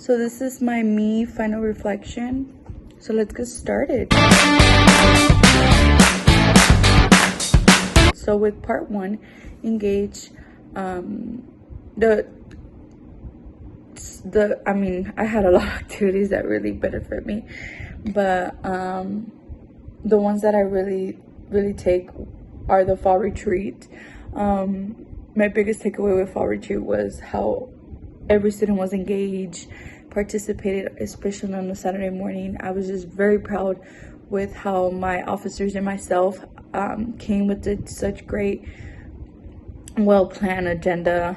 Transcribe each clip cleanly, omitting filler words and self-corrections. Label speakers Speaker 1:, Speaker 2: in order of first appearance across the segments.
Speaker 1: So this is my me final reflection. So let's get started. So with part 1, engage. I had a lot of activities that really benefit me, but the ones that I really take are the fall retreat. My biggest takeaway with fall retreat was how every student was engaged, participated, especially on a Saturday morning. I was just very proud with how my officers and myself came with such great, well-planned agenda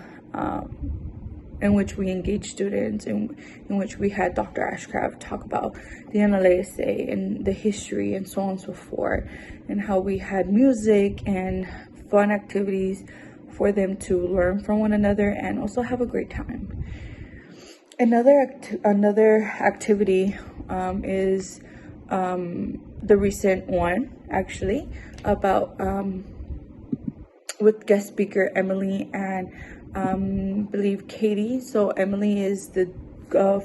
Speaker 1: in which we engaged students, in which we had Dr. Ashcraft talk about the NLASA and the history and so on and so forth, and how we had music and fun activities for them to learn from one another and also have a great time. Another activity is the recent one, actually, about with guest speaker Emily and believe Katie. So Emily is the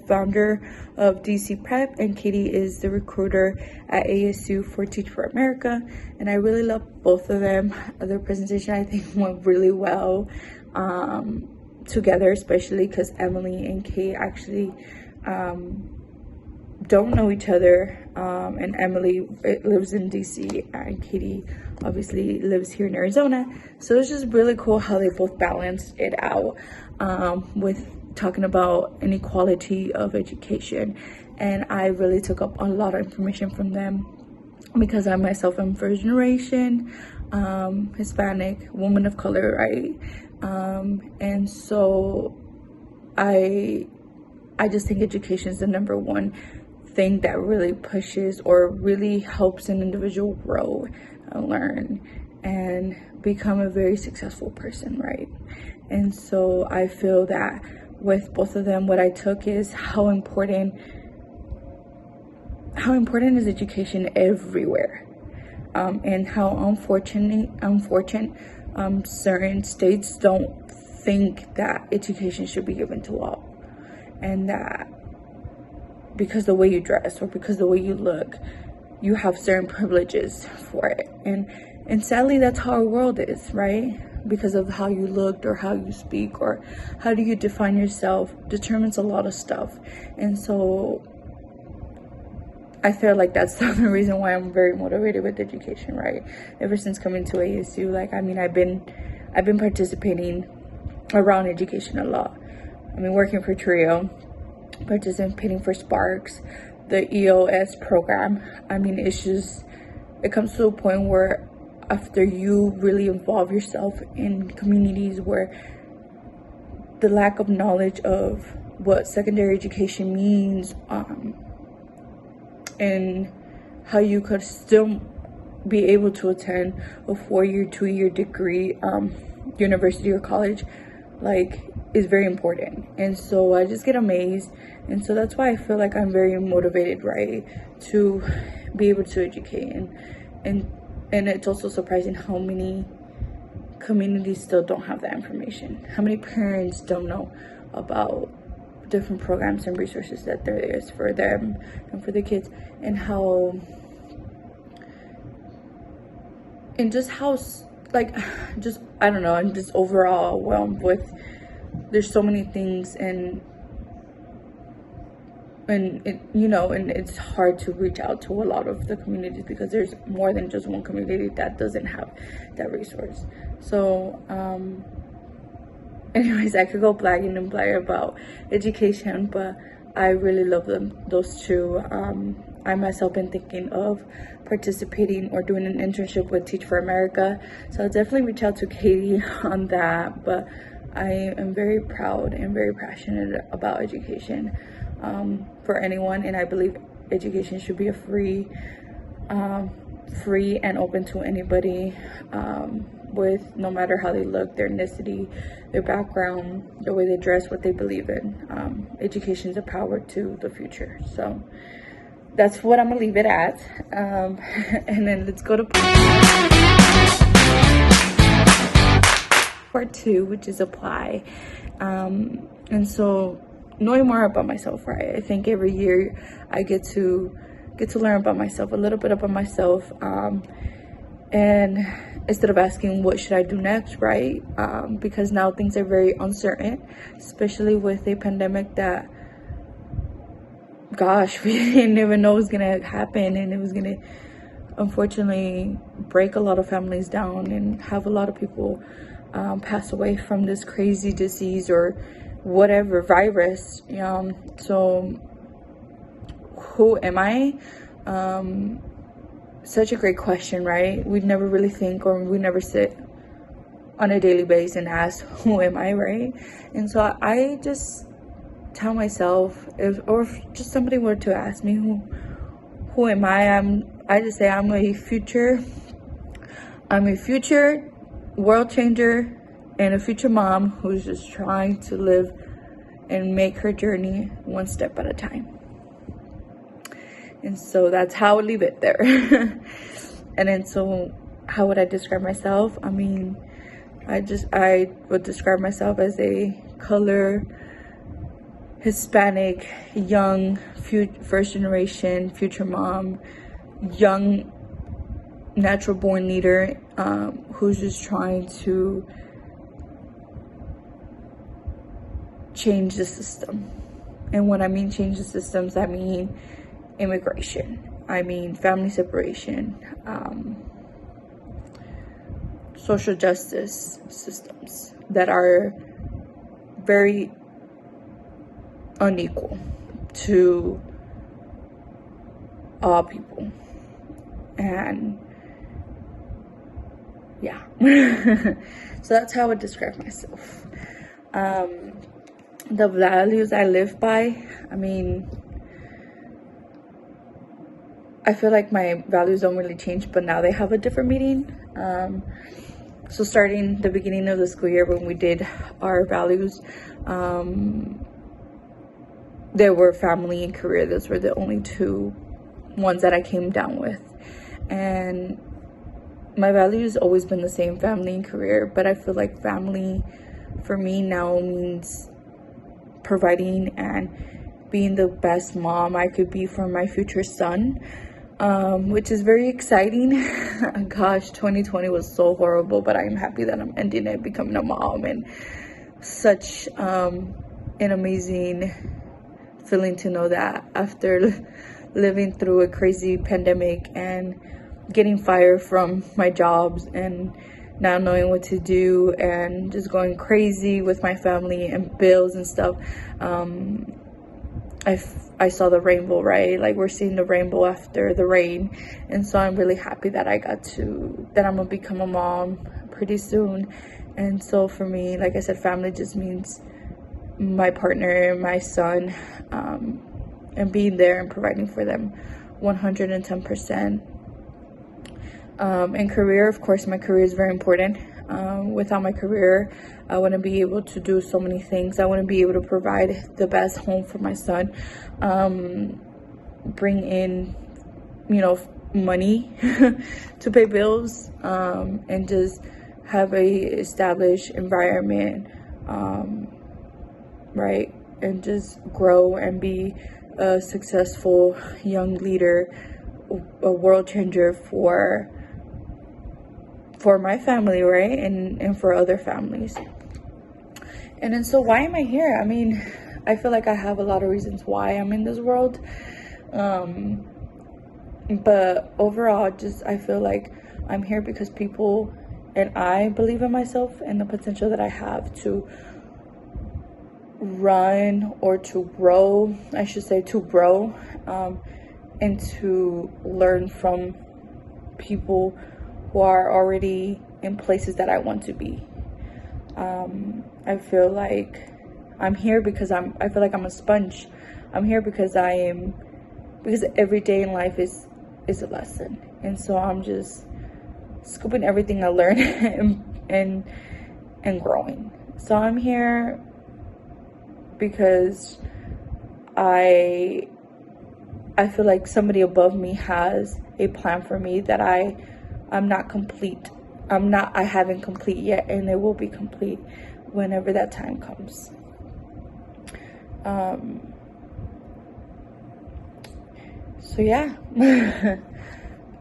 Speaker 1: founder of DC Prep, and Katie is the recruiter at ASU for Teach for America. And I really love both of them. Their presentation, I think, went really well together, especially because Emily and Kate actually don't know each other, and Emily lives in DC and Katie obviously lives here in Arizona. So it's just really cool how they both balanced it out with talking about inequality of education. And I really took up a lot of information from them because I myself am first generation Hispanic woman of color, right? And so I just think education is the number one thing that really pushes or really helps an individual grow and learn and become a very successful person, right? And so I feel that with both of them, what I took is how important is education everywhere, and how unfortunate certain states don't think that education should be given to all, and that because the way you dress or because the way you look, you have certain privileges for it. And sadly, that's how our world is, right? Because of how you looked or how you speak or how do you define yourself determines a lot of stuff. And so I feel like that's the other reason why I'm very motivated with education, right? Ever since coming to ASU, I've been participating around education a lot. I mean, working for Trio, participating for Sparks, the EOS program. I mean, it comes to a point where after you really involve yourself in communities where the lack of knowledge of what secondary education means, and how you could still be able to attend a 4-year, 2-year degree, university or college, is very important. And so I just get amazed. And so that's why I feel like I'm very motivated, right, to be able to educate. And it's also surprising how many communities still don't have that information. How many parents don't know about different programs and resources that there is for them and for the kids, and I don't know, I'm just overall overwhelmed with, there's so many things, and it's hard to reach out to a lot of the communities because there's more than just one community that doesn't have that resource. So anyways, I could go blagging about education, but I really love those two. I myself been thinking of participating or doing an internship with Teach for America, so I'll definitely reach out to Katie on that. But I am very proud and very passionate about education for anyone, and I believe education should be a free and open to anybody, with no matter how they look, their ethnicity, their background, the way they dress, what they believe in. Education is a power to the future. So that's what I'm gonna leave it at. And then let's go to part 2, which is apply. And so knowing more about myself, right? I think every year I get to learn about myself, a little bit about myself, and instead of asking what should I do next, right? Because now things are very uncertain, especially with a pandemic that, gosh, we didn't even know was gonna happen, and it was gonna unfortunately break a lot of families down and have a lot of people pass away from this crazy disease or whatever virus. So who am I? Such a great question, right? We never really think, or we never sit on a daily basis and ask, who am I, right? And so I just tell myself, if just somebody were to ask me who am I just say I'm a future world changer and a future mom who's just trying to live and make her journey one step at a time. And so that's how I would leave it there. And then, so how would I describe myself? I mean, I would describe myself as a color Hispanic, young, first generation, future mom, young, natural born leader, who's just trying to change the system. And when I mean change the systems, I mean immigration, I mean family separation, social justice systems that are very unequal to all people. And yeah. So that's how I would describe myself. The values I live by, I mean, I feel like my values don't really change, but now they have a different meaning. So starting the beginning of the school year, when we did our values, there were family and career. Those were the only two ones that I came down with. And my values always been the same, family and career, but I feel like family for me now means providing and being the best mom I could be for my future son, which is very exciting. Gosh, 2020 was so horrible, but I'm happy that I'm ending it, becoming a mom, and such an amazing feeling to know that after living through a crazy pandemic and getting fired from my jobs and not knowing what to do and just going crazy with my family and bills and stuff, I saw the rainbow, right? Like, we're seeing the rainbow after the rain. And so I'm really happy that I'm gonna become a mom pretty soon. And so for me, like I said, family just means my partner, my son, and being there and providing for them 110%. And career, of course, my career is very important. Without my career, I wouldn't be able to do so many things. I wouldn't be able to provide the best home for my son, bring in, money to pay bills, and just have a established environment, right? And just grow and be a successful young leader, a world changer for my family, right? And for other families. And then, so why am I here? I mean, I feel like I have a lot of reasons why I'm in this world. But overall, I feel like I'm here because people and I believe in myself and the potential that I have to run, or to grow, I should say, to grow, and to learn from people who are already in places that I want to be. I feel like I'm here because I feel like I'm a sponge. I'm here because because every day in life is a lesson. And so I'm just scooping everything I learn and growing. So I'm here because I feel like somebody above me has a plan for me that I'm not complete. I haven't complete yet, and it will be complete whenever that time comes. So yeah.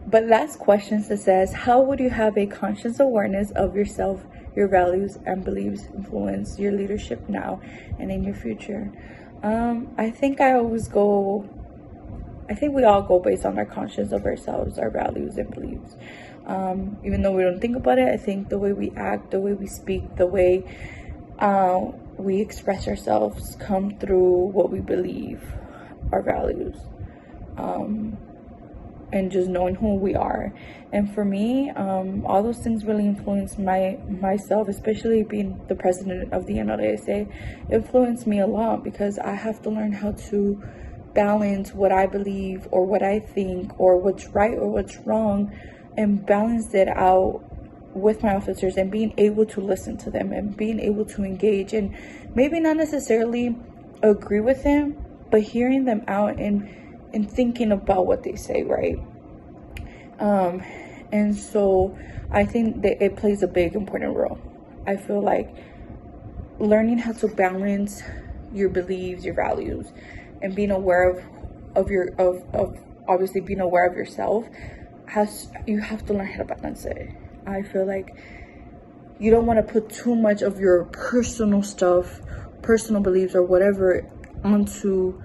Speaker 1: But last question says, how would you have a conscious awareness of yourself, your values and beliefs influence your leadership now and in your future? I think we all go based on our conscience of ourselves, our values and beliefs. Even though we don't think about it, I think the way we act, the way we speak, the way we express ourselves come through what we believe, our values, and just knowing who we are. And for me, all those things really influence myself, especially being the president of the NLASA, influenced me a lot, because I have to learn how to balance what I believe or what I think or what's right or what's wrong, and balance it out with my officers, and being able to listen to them and being able to engage, and maybe not necessarily agree with them, but hearing them out and thinking about what they say, right? And so I think that it plays a big important role. I feel like learning how to balance your beliefs, your values, and being aware of obviously being aware of yourself, you have to learn how to balance it. I feel like you don't want to put too much of your personal stuff, personal beliefs or whatever onto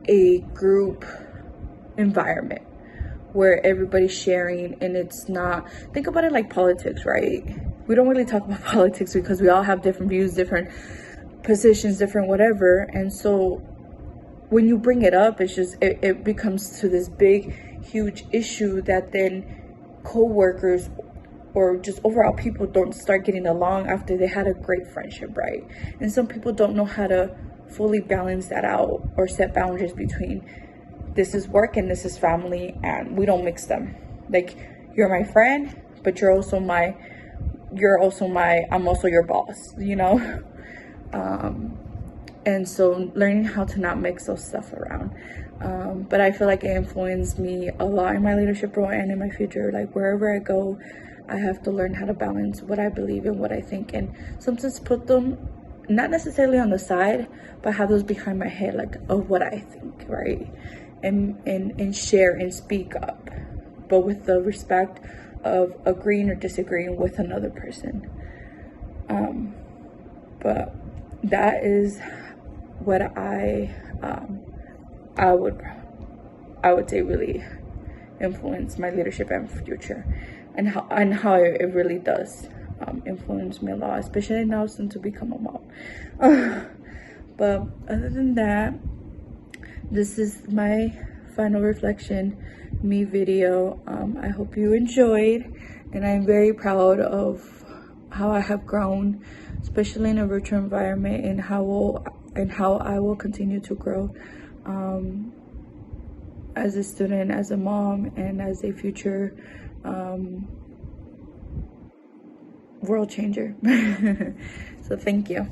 Speaker 1: a group environment where everybody's sharing, and it's not, think about it like politics, right? We don't really talk about politics because we all have different views, different positions, different whatever. And so when you bring it up, it's just, it becomes to this big, huge issue that then co-workers or just overall people don't start getting along after they had a great friendship, right? And some people don't know how to fully balance that out or set boundaries between this is work and this is family, and we don't mix them. Like, you're my friend, but I'm also your boss, you know? And so learning how to not mix those stuff around. But I feel like it influenced me a lot in my leadership role and in my future. Like, wherever I go, I have to learn how to balance what I believe and what I think, and sometimes put them not necessarily on the side, but have those behind my head, like, of what I think, right? And share and speak up, but with the respect of agreeing or disagreeing with another person. But that is what I would say really influence my leadership and future, and how it really does influence me a lot, especially now since to become a mom. But other than that, this is my final reflection me video. I hope you enjoyed, and I'm very proud of how I have grown, especially in a virtual environment, and how I will continue to grow as a student, as a mom, and as a future world changer. So thank you.